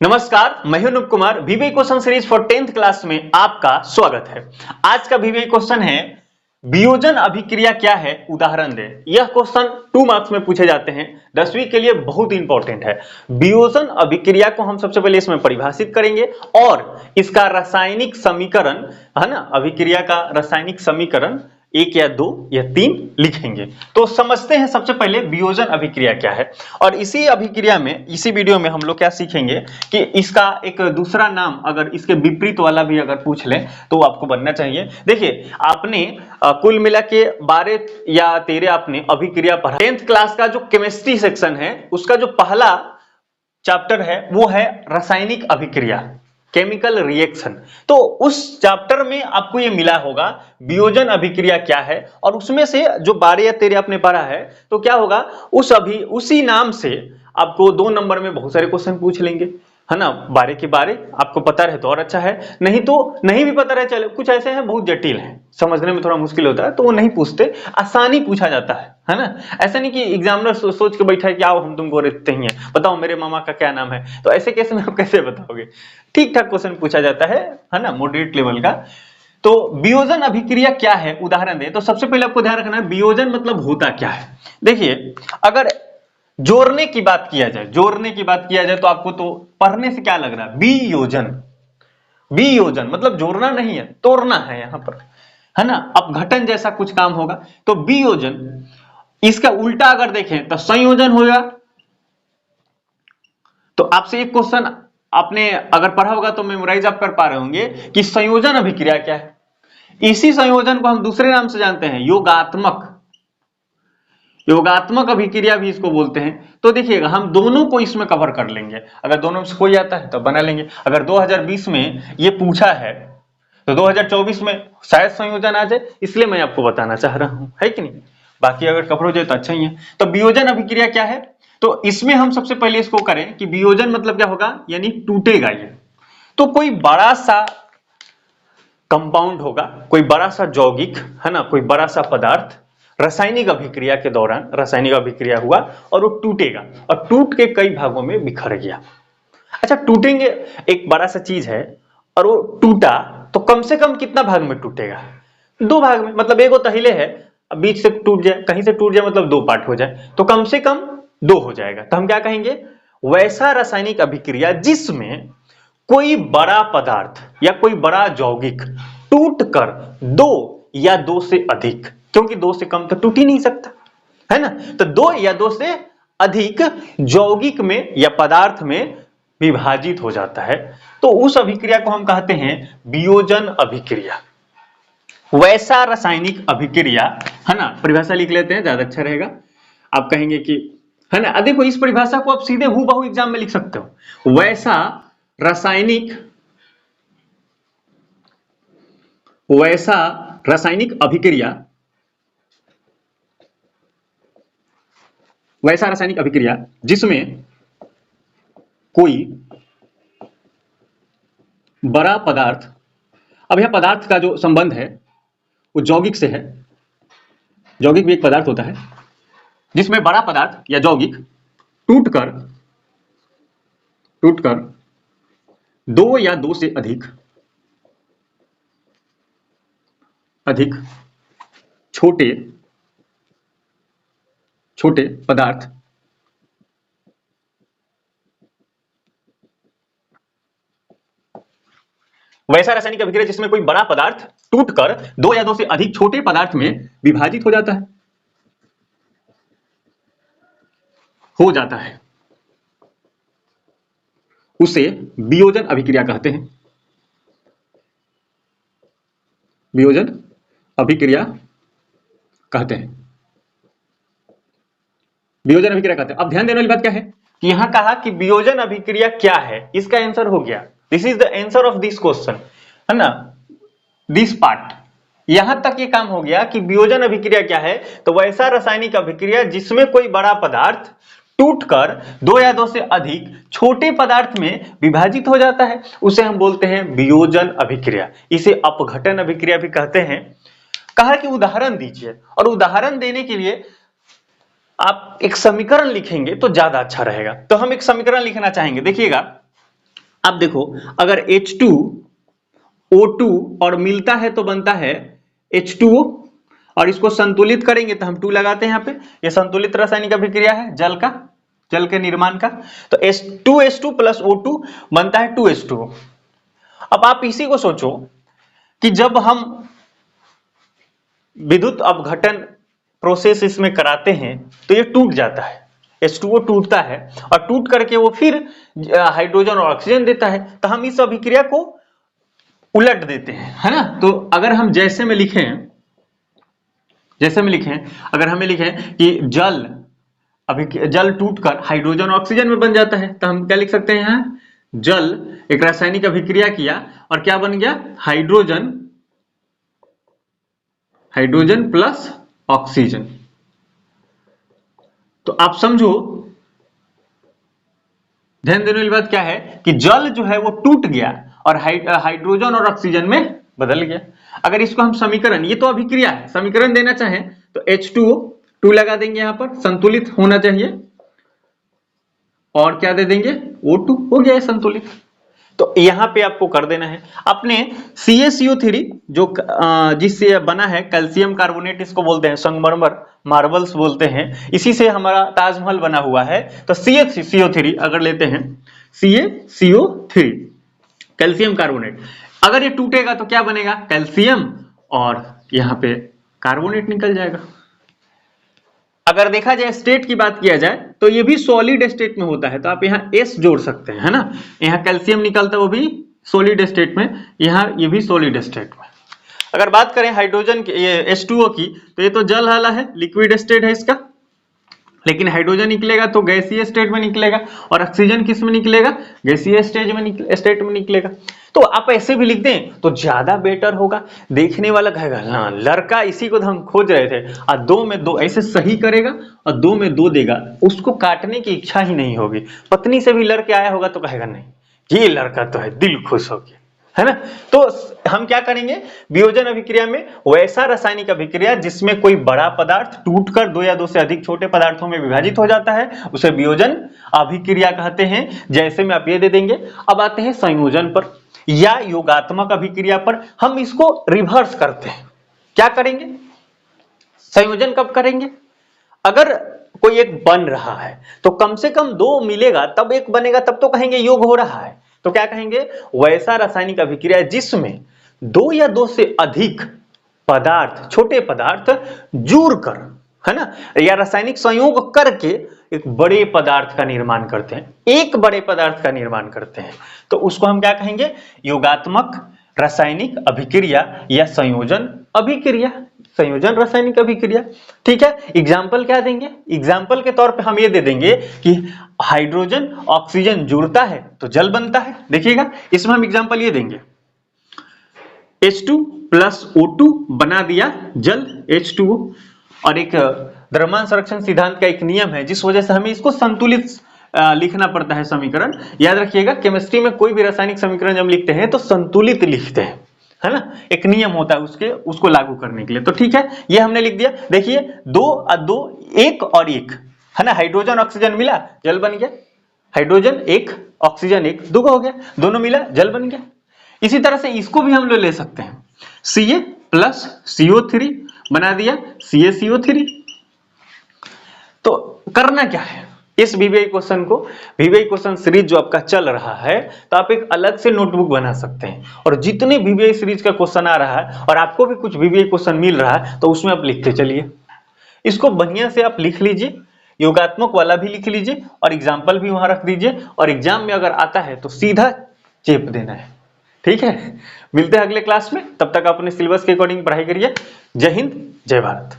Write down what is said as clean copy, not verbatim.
नमस्कार, मैं हूं Anup Kumar. VVI question series for 10th class में आपका स्वागत है। आज का वीवीआई क्वेश्चन है वियोजन अभिक्रिया क्या है, उदाहरण दे। यह क्वेश्चन 2 मार्क्स में पूछे जाते हैं, 10वीं के लिए बहुत इंपॉर्टेंट है। वियोजन अभिक्रिया को हम सबसे पहले इसमें परिभाषित करेंगे और इसका रासायनिक समीकरण है ना, अभिक्रिया का रासायनिक समीकरण 1 या 2 या 3 लिखेंगे। तो समझते हैं सबसे पहले वियोजन अभिक्रिया क्या है। और इसी अभिक्रिया में, इसी वीडियो में हम लोग क्या सीखेंगे कि इसका एक दूसरा नाम अगर इसके विपरीत वाला भी अगर पूछ लें तो आपको बनना चाहिए। देखिए, आपने कुल मिला के 12 या 13 आपने अभिक्रिया पढ़ा। 10th क्लास का जो केमिस्ट्री सेक्शन है उसका जो पहला चैप्टर है वो है रासायनिक अभिक्रिया, केमिकल रिएक्शन। तो उस चैप्टर में आपको ये मिला होगा वियोजन अभिक्रिया क्या है, और उसमें से जो 12 या 13 आपने पढ़ा है तो क्या होगा, उसी नाम से आपको 2 नंबर में बहुत सारे क्वेश्चन पूछ लेंगे, है ना। 12 के 12 आपको पता रहे तो और अच्छा है, नहीं तो नहीं भी पता रहे चले। कुछ ऐसे हैं बहुत जटिल हैं, समझने में थोड़ा मुश्किल होता है तो वो नहीं पूछते, आसानी पूछा जाता है ना। ऐसा नहीं कि एग्जामिनर सोच के बैठा है कि आओ हम तुमको देखते ही हैं, बताओ मेरे मामा का क्या नाम है, तो ऐसे केस में आप कैसे बताओगे। ठीक ठाक क्वेश्चन पूछा जाता है ना, मॉडरेट लेवल का। तो वियोजन अभिक्रिया क्या है, उदाहरण दे। तो सबसे पहले आपको ध्यान रखना है वियोजन मतलब होता क्या है। देखिए, अगर जोड़ने की बात किया जाए तो आपको तो पढ़ने से क्या लग रहा है, वियोजन मतलब जोड़ना नहीं है, तोड़ना है यहां पर, है ना। अब घटन जैसा कुछ काम होगा तो वियोजन। इसका उल्टा अगर देखें तो संयोजन होगा। तो आपसे एक क्वेश्चन आपने अगर पढ़ा होगा तो मेमोराइज आप कर पा रहे होंगे कि संयोजन अभिक्रिया क्या है। इसी संयोजन को हम दूसरे नाम से जानते हैं, योगात्मक अभिक्रिया भी इसको बोलते हैं। तो देखिएगा, हम दोनों को इसमें कवर कर लेंगे। अगर दोनों में से कोई आता है तो बना लेंगे। अगर 2020 में ये पूछा है तो 2024 में शायद संयोजन आ जाए, इसलिए मैं आपको बताना चाह रहा हूं, है कि नहीं। बाकी अगर कवर हो जाए तो अच्छा ही है। तो वियोजन अभिक्रिया क्या है, तो इसमें हम सबसे पहले इसको करें कि वियोजन मतलब क्या होगा, यानी टूटेगा ये। तो कोई बड़ा सा कंपाउंड होगा, कोई बड़ा सा यौगिक, है ना, कोई बड़ा सा पदार्थ रासायनिक अभिक्रिया के दौरान रासायनिक अभिक्रिया हुआ और वो टूटेगा, और टूट के कई भागों में बिखर गया। अच्छा, टूटेंगे, एक बड़ा सा चीज है और वो टूटा तो कम से कम कितना भाग में टूटेगा, 2 भाग में। मतलब एक तहिले है, अब बीच से टूट जाए, कहीं से टूट जाए मतलब 2 पार्ट हो जाए, तो कम से कम 2 हो जाएगा। तो हम क्या कहेंगे, वैसा रासायनिक अभिक्रिया जिसमें कोई बड़ा पदार्थ या कोई बड़ा यौगिक टूटकर 2 या 2 से अधिक, क्योंकि 2 से कम तो टूट ही नहीं सकता, है ना। तो 2 या 2 से अधिक यौगिक में या पदार्थ में विभाजित हो जाता है, तो उस अभिक्रिया को हम कहते हैं वियोजन अभिक्रिया, वैसा रासायनिक अभिक्रिया, है ना। परिभाषा लिख लेते हैं, ज्यादा अच्छा रहेगा। आप कहेंगे कि, है ना, देखो इस परिभाषा को आप सीधे हूबहू एग्जाम में लिख सकते हो। वैसा रासायनिक अभिक्रिया जिसमें कोई बड़ा पदार्थ, अब यह पदार्थ का जो संबंध है वो यौगिक से है। यौगिक भी एक पदार्थ होता है जिसमें बड़ा पदार्थ या यौगिक टूटकर 2 या 2 से अधिक छोटे पदार्थ वैसा रासायनिक अभिक्रिया जिसमें कोई बड़ा पदार्थ टूटकर 2 या 2 से अधिक छोटे पदार्थ में विभाजित हो जाता है, उसे वियोजन अभिक्रिया कहते हैं। वियोजन अभिक्रिया कहते हैं। अब ध्यान देने वाली बात क्या है कि यहां कहा कि वियोजन अभिक्रिया क्या है, इसका आंसर हो गया, this is the answer of this question, है ना, दिस पार्ट। यहां तक ये काम हो गया कि वियोजन अभिक्रिया क्या है, तो वैसा रासायनिक अभिक्रिया जिसमें कोई बड़ा पदार्थ टूटकर 2 या 2 से अधिक छोटे पदार्थ में विभाजित हो जाता है, उसे हम बोलते हैं वियोजन अभिक्रिया। इसे अपघटन अभिक्रिया भी कहते हैं। कहा कि उदाहरण दीजिए, और उदाहरण देने के लिए आप एक समीकरण लिखेंगे तो ज्यादा अच्छा रहेगा। तो हम एक समीकरण लिखना चाहेंगे। देखिएगा, अब देखो, अगर H2O2 और मिलता है तो बनता है H2O, और इसको संतुलित करेंगे तो हम 2 लगाते हैं यहाँ पे। ये संतुलित रासायनिक अभिक्रिया है जल के निर्माण का। तो H2 प्लस O2 बनता है 2H2O। अब आप इसी को सोचो कि जब हम विद्युत अपघटन प्रोसेस इसमें कराते हैं तो ये टूट जाता है, H2O टूटता है और टूट करके वो फिर हाइड्रोजन और ऑक्सीजन देता है। तो हम इस अभिक्रिया को उलट देते हैं, है ना। तो अगर हम जैसे में लिखें, अगर हमें लिखें कि जल टूटकर हाइड्रोजन ऑक्सीजन में बन जाता है, तो हम क्या लिख सकते हैं यहाँ, जल एक रासायनिक अभिक्रिया किया और क्या बन गया, हाइड्रोजन प्लस ऑक्सीजन। तो आप समझो, ध्यान देने वाली बात क्या है कि जल जो है वो टूट गया और हाइड्रोजन और ऑक्सीजन में बदल गया। अगर इसको हम समीकरण, ये तो अभिक्रिया है, समीकरण देना चाहें तो H2O लगा देंगे, यहां पर संतुलित होना चाहिए, और क्या दे देंगे, O2, हो गया है संतुलित। तो यहां पे आपको कर देना है। अपने CaCO3 जो जिससे बना है कैल्शियम कार्बोनेट, इसको बोलते हैं संगमरमर, मार्बल्स बोलते हैं, इसी से हमारा ताजमहल बना हुआ है। तो CaCO3 अगर लेते हैं, CaCO3 कैल्शियम कार्बोनेट, अगर ये टूटेगा तो क्या बनेगा, कैल्शियम और यहाँ पे कार्बोनेट निकल जाएगा। अगर देखा जाए स्टेट की बात किया जाए तो ये भी सॉलिड स्टेट में होता है, तो आप यहाँ S जोड़ सकते हैं, है ना। यहाँ कैल्शियम निकलता है वो भी सॉलिड स्टेट में, यहाँ ये भी सॉलिड स्टेट में। अगर बात करें हाइड्रोजन की, ये H2O की, तो ये तो जल वाला है, लिक्विड स्टेट है इसका, लेकिन हाइड्रोजन निकलेगा तो गैसीय स्टेट में निकलेगा, और ऑक्सीजन किस में निकलेगा, गैसीय स्टेट में निकलेगा। तो आप ऐसे भी लिख दें तो ज्यादा बेटर होगा, देखने वाला कहेगा हाँ लड़का इसी को तो हम खोज रहे थे, और 2 में 2 ऐसे सही करेगा और 2 में 2 देगा, उसको काटने की इच्छा ही नहीं होगी। पत्नी से भी लड़के आया होगा तो कहेगा नहीं ये लड़का तो है, दिल खुश हो गया, है ना। तो हम क्या करेंगे, वियोजन अभिक्रिया में वैसा रासायनिक अभिक्रिया जिसमें कोई बड़ा पदार्थ टूटकर 2 या 2 से अधिक छोटे पदार्थों में विभाजित हो जाता है, उसे वियोजन अभिक्रिया कहते हैं। जैसे में आप ये दे देंगे। अब आते हैं संयोजन पर या योगात्मक अभिक्रिया पर। हम इसको रिवर्स करते हैं, क्या करेंगे, संयोजन कब करेंगे, अगर कोई एक बन रहा है तो कम से कम 2 मिलेगा तब एक बनेगा, तब तो कहेंगे योग हो रहा है। तो क्या कहेंगे, वैसा रासायनिक अभिक्रिया जिसमें 2 या 2 से अधिक पदार्थ, छोटे पदार्थ जुड़कर, है ना, या रासायनिक संयोग करके एक बड़े पदार्थ का निर्माण करते हैं, एक बड़े पदार्थ का निर्माण करते हैं, तो उसको हम क्या कहेंगे, योगात्मक रासायनिक अभिक्रिया या संयोजन अभिक्रिया, संयोजन रासायनिक अभिक्रिया। ठीक है, एग्जाम्पल क्या देंगे, एग्जाम्पल के तौर पे हम ये दे देंगे कि हाइड्रोजन ऑक्सीजन जुड़ता है तो जल बनता है। देखिएगा इसमें हम एग्जाम्पल ये देंगे, H2 प्लस O2 बना दिया जल H2O, और एक द्रव्यमान संरक्षण सिद्धांत का एक नियम है जिस वजह से हमें इसको संतुलित लिखना पड़ता है समीकरण। याद रखिएगा केमिस्ट्री में कोई भी रासायनिक समीकरण जब लिखते हैं तो संतुलित लिखते हैं, है ना, एक नियम होता है उसको लागू करने के लिए। तो ठीक है, ये हमने लिख दिया। देखिए 2 और 2, 1 और 1, है ना, हाइड्रोजन ऑक्सीजन मिला जल बन गया, हाइड्रोजन 1 ऑक्सीजन 1, 2 हो गया, दोनों मिला जल बन गया। इसी तरह से इसको भी हम लोग ले सकते हैं, Ca प्लस CO3 बना दिया CaCO3। तो करना क्या है, इस वीवीआई क्वेश्चन को, वीवीआई क्वेश्चन सीरीज जो आपका चल रहा है, तो आप एक अलग से नोटबुक बना सकते हैं, और जितने वीवीआई सीरीज का क्वेश्चन आ रहा है और आपको भी कुछ वीवीआई क्वेश्चन मिल रहा है तो उसमें आप लिखते चलिए, इसको बढ़िया से आप लिख लीजिए, योगात्मक वाला भी लिख लीजिए और एग्जाम्पल भी वहां रख दीजिए, और एग्जाम में अगर आता है तो सीधा चेप देना है। ठीक है, मिलते हैं अगले क्लास में, तब तक अपने सिलेबस के अकॉर्डिंग पढ़ाई करिए। जय हिंद, जय भारत।